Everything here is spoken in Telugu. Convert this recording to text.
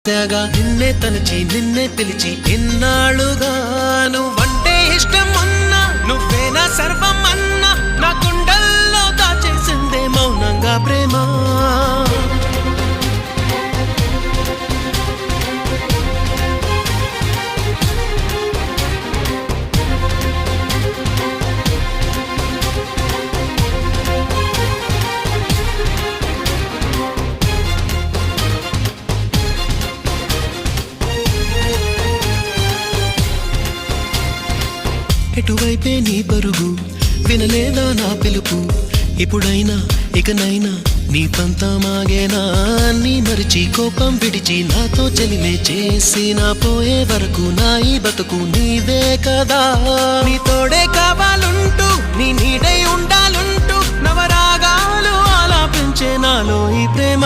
నిన్నే తలచి నిన్నే పిలిచి ఎన్నాళ్ళుగా నువ్వంటే ఇష్టం ఉన్నా నువ్వే నా సర్వం అన్నా నా గుండెల్లో దాచేసిందే మౌనంగా ప్రేమ. ఎటువైపే నీ పరుగు వినలేదా నా పిలుపు ఇప్పుడైనా ఇకనైనా నీ పంతమాగేనా నీ మరిచి కోపం విడిచి నాతో చెలిమే చేసి నా పోయే వరకు నా ఈ బతుకు నీవే కదా. నీ తోడే కావాలుంటూ నీ నీడై ఉండాలుంటూ నవరాగాలు ఆలాపించే నాలో ఈ ప్రేమ.